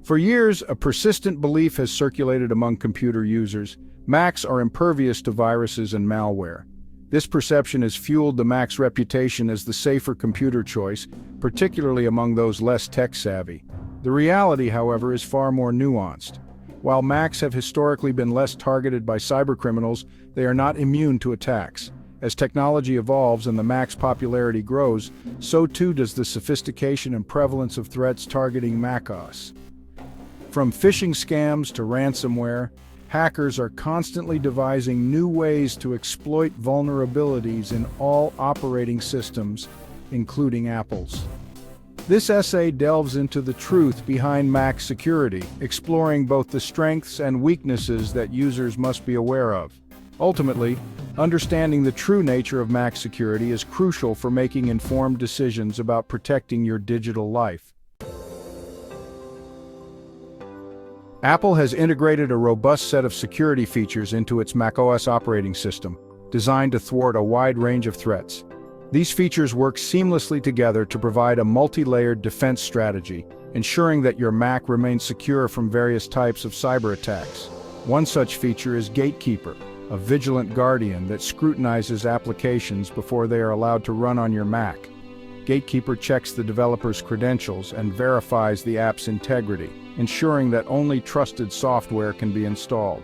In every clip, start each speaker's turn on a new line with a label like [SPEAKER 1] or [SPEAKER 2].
[SPEAKER 1] For years, a persistent belief has circulated among computer users: Macs are impervious to viruses and malware. This perception has fueled the Mac's reputation as the safer computer choice, particularly among those less tech-savvy. The reality, however, is far more nuanced. While Macs have historically been less targeted by cybercriminals, they are not immune to attacks. As technology evolves and the Mac's popularity grows, so too does the sophistication and prevalence of threats targeting macOS. From phishing scams to ransomware, hackers are constantly devising new ways to exploit vulnerabilities in all operating systems, including Apple's. This essay delves into the truth behind Mac security, exploring both the strengths and weaknesses that users must be aware of. Ultimately, understanding the true nature of Mac security is crucial for making informed decisions about protecting your digital life. Apple has integrated a robust set of security features into its macOS operating system, designed to thwart a wide range of threats. These features work seamlessly together to provide a multi-layered defense strategy, ensuring that your Mac remains secure from various types of cyber attacks. One such feature is Gatekeeper, a vigilant guardian that scrutinizes applications before they are allowed to run on your Mac. Gatekeeper checks the developer's credentials and verifies the app's integrity, ensuring that only trusted software can be installed.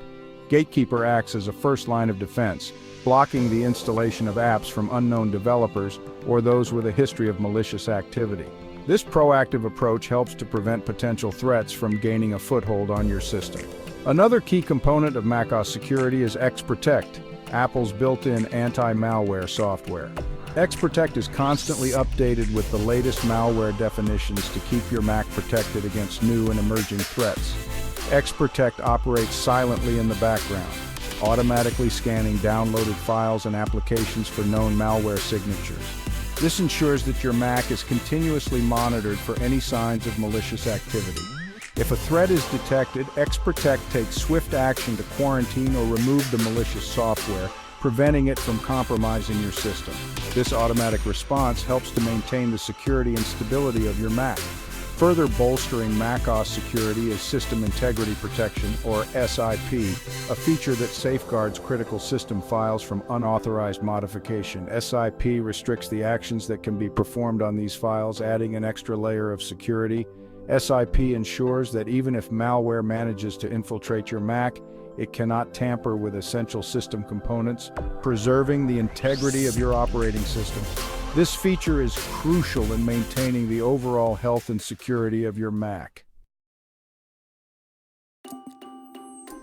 [SPEAKER 1] Gatekeeper acts as a first line of defense, blocking the installation of apps from unknown developers or those with a history of malicious activity. This proactive approach helps to prevent potential threats from gaining a foothold on your system. Another key component of macOS security is XProtect, Apple's built-in anti-malware software. XProtect is constantly updated with the latest malware definitions to keep your Mac protected against new and emerging threats. XProtect operates silently in the background, automatically scanning downloaded files and applications for known malware signatures. This ensures that your Mac is continuously monitored for any signs of malicious activity. If a threat is detected, XProtect takes swift action to quarantine or remove the malicious software, preventing it from compromising your system. This automatic response helps to maintain the security and stability of your Mac. Further bolstering macOS security is System Integrity Protection, or SIP, a feature that safeguards critical system files from unauthorized modification. SIP restricts the actions that can be performed on these files, adding an extra layer of security. SIP ensures that even if malware manages to infiltrate your Mac, it cannot tamper with essential system components, preserving the integrity of your operating system. This feature is crucial in maintaining the overall health and security of your Mac.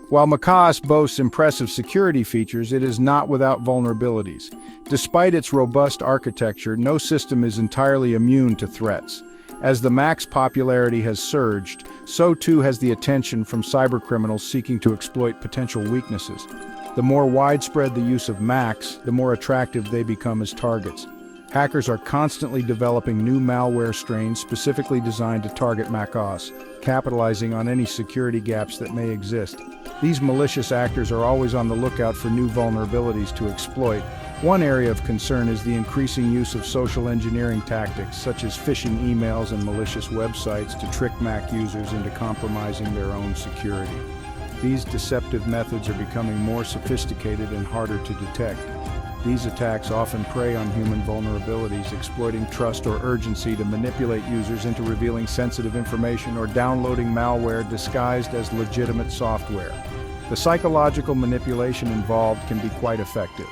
[SPEAKER 1] While macOS boasts impressive security features, it is not without vulnerabilities. Despite its robust architecture, no system is entirely immune to threats. As the Mac's popularity has surged, so too has the attention from cybercriminals seeking to exploit potential weaknesses. The more widespread the use of Macs, the more attractive they become as targets. Hackers are constantly developing new malware strains specifically designed to target macOS, capitalizing on any security gaps that may exist. These malicious actors are always on the lookout for new vulnerabilities to exploit. One area of concern is the increasing use of social engineering tactics, such as phishing emails and malicious websites, to trick Mac users into compromising their own security. These deceptive methods are becoming more sophisticated and harder to detect. These attacks often prey on human vulnerabilities, exploiting trust or urgency to manipulate users into revealing sensitive information or downloading malware disguised as legitimate software. The psychological manipulation involved can be quite effective.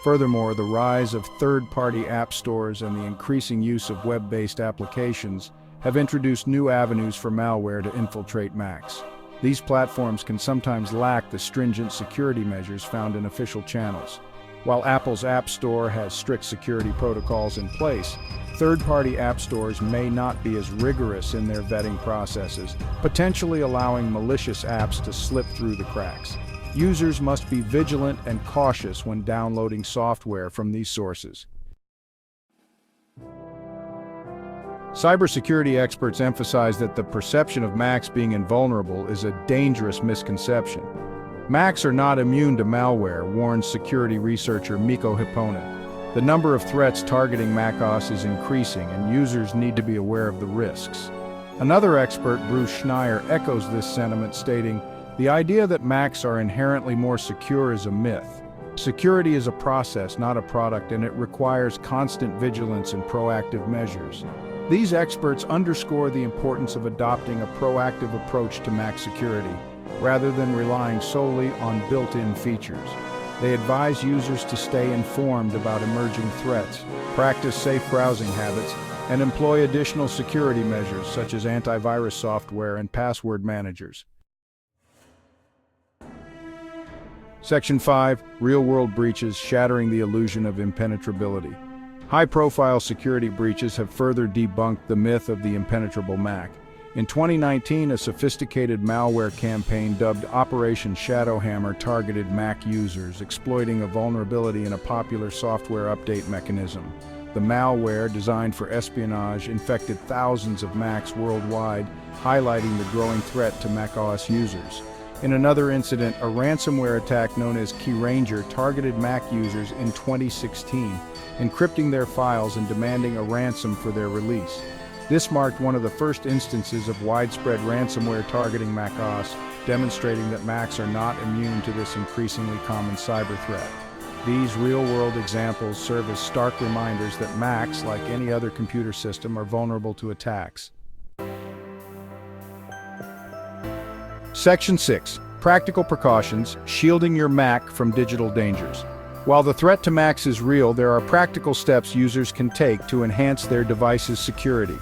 [SPEAKER 1] Furthermore, the rise of third-party app stores and the increasing use of web-based applications have introduced new avenues for malware to infiltrate Macs. These platforms can sometimes lack the stringent security measures found in official channels. While Apple's App Store has strict security protocols in place, third-party app stores may not be as rigorous in their vetting processes, potentially allowing malicious apps to slip through the cracks. Users must be vigilant and cautious when downloading software from these sources. Cybersecurity experts emphasize that the perception of Macs being invulnerable is a dangerous misconception. Macs are not immune to malware, warns security researcher Mikko Hyppönen. The number of threats targeting macOS is increasing, and users need to be aware of the risks. Another expert, Bruce Schneier, echoes this sentiment, stating, "The idea that Macs are inherently more secure is a myth. Security is a process, not a product, and it requires constant vigilance and proactive measures." These experts underscore the importance of adopting a proactive approach to Mac security, rather than relying solely on built-in features. They advise users to stay informed about emerging threats, practice safe browsing habits, and employ additional security measures such as antivirus software and password managers. Section 5. Real-world breaches shattering the illusion of impenetrability. High-profile security breaches have further debunked the myth of the impenetrable Mac. In 2019, a sophisticated malware campaign dubbed Operation Shadowhammer targeted Mac users, exploiting a vulnerability in a popular software update mechanism. The malware, designed for espionage, infected thousands of Macs worldwide, highlighting the growing threat to macOS users. In another incident, a ransomware attack known as KeyRanger targeted Mac users in 2016, encrypting their files and demanding a ransom for their release. This marked one of the first instances of widespread ransomware targeting macOS, demonstrating that Macs are not immune to this increasingly common cyber threat. These real-world examples serve as stark reminders that Macs, like any other computer system, are vulnerable to attacks. Section 6. Practical precautions, shielding your Mac from digital dangers. While the threat to Macs is real, there are practical steps users can take to enhance their device's security.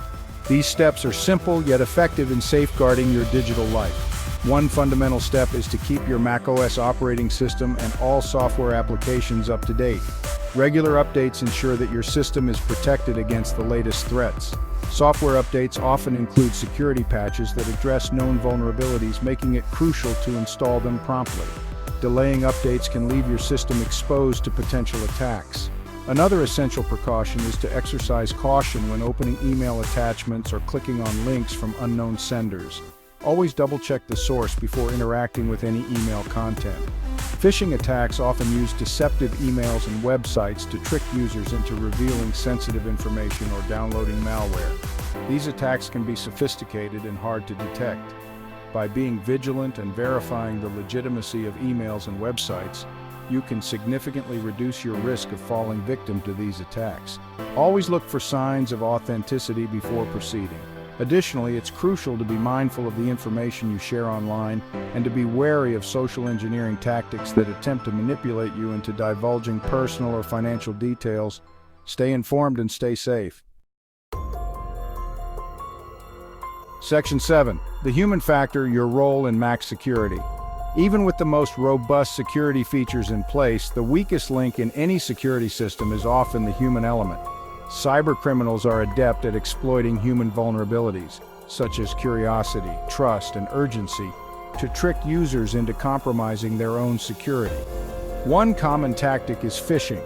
[SPEAKER 1] These steps are simple yet effective in safeguarding your digital life. One fundamental step is to keep your macOS operating system and all software applications up to date. Regular updates ensure that your system is protected against the latest threats. Software updates often include security patches that address known vulnerabilities, making it crucial to install them promptly. Delaying updates can leave your system exposed to potential attacks. Another essential precaution is to exercise caution when opening email attachments or clicking on links from unknown senders. Always double-check the source before interacting with any email content. Phishing attacks often use deceptive emails and websites to trick users into revealing sensitive information or downloading malware. These attacks can be sophisticated and hard to detect. By being vigilant and verifying the legitimacy of emails and websites, you can significantly reduce your risk of falling victim to these attacks. Always look for signs of authenticity before proceeding. Additionally, it's crucial to be mindful of the information you share online and to be wary of social engineering tactics that attempt to manipulate you into divulging personal or financial details. Stay informed and stay safe. Section 7. The human factor, your role in Mac security. Even with the most robust security features in place, the weakest link in any security system is often the human element. Cybercriminals are adept at exploiting human vulnerabilities, such as curiosity, trust, and urgency, to trick users into compromising their own security. One common tactic is phishing,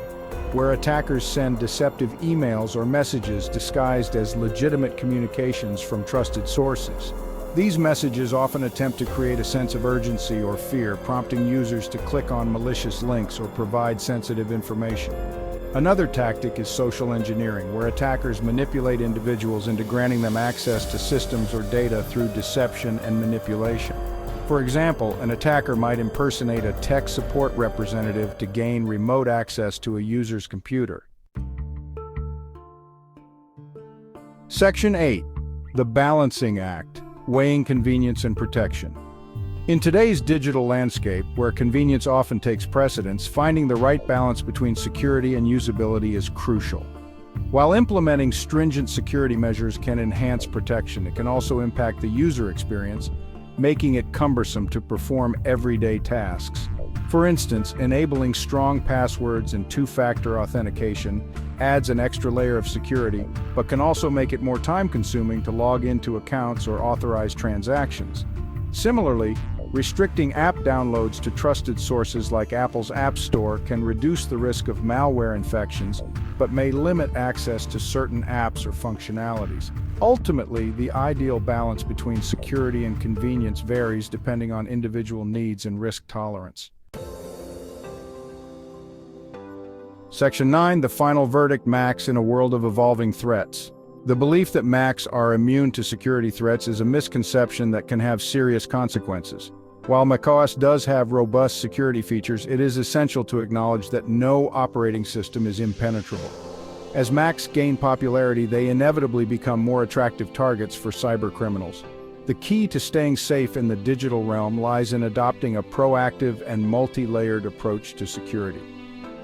[SPEAKER 1] where attackers send deceptive emails or messages disguised as legitimate communications from trusted sources. These messages often attempt to create a sense of urgency or fear, prompting users to click on malicious links or provide sensitive information. Another tactic is social engineering, where attackers manipulate individuals into granting them access to systems or data through deception and manipulation. For example, an attacker might impersonate a tech support representative to gain remote access to a user's computer. Section 8. The Balancing Act, weighing convenience and protection. In today's digital landscape, where convenience often takes precedence, finding the right balance between security and usability is crucial. While implementing stringent security measures can enhance protection, it can also impact the user experience, making it cumbersome to perform everyday tasks. For instance, enabling strong passwords and two-factor authentication adds an extra layer of security, but can also make it more time-consuming to log into accounts or authorize transactions. Similarly, restricting app downloads to trusted sources like Apple's App Store can reduce the risk of malware infections, but may limit access to certain apps or functionalities. Ultimately, the ideal balance between security and convenience varies depending on individual needs and risk tolerance. Section 9. The final verdict, Macs in a world of evolving threats. The belief that Macs are immune to security threats is a misconception that can have serious consequences. While macOS does have robust security features, it is essential to acknowledge that no operating system is impenetrable. As Macs gain popularity, they inevitably become more attractive targets for cybercriminals. The key to staying safe in the digital realm lies in adopting a proactive and multi-layered approach to security.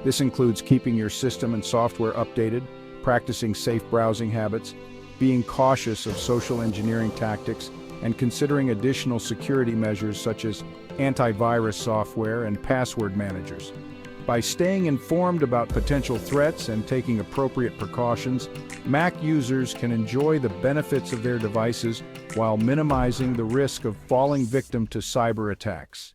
[SPEAKER 1] This includes keeping your system and software updated, practicing safe browsing habits, being cautious of social engineering tactics, and considering additional security measures such as antivirus software and password managers. By staying informed about potential threats and taking appropriate precautions, Mac users can enjoy the benefits of their devices while minimizing the risk of falling victim to cyber attacks.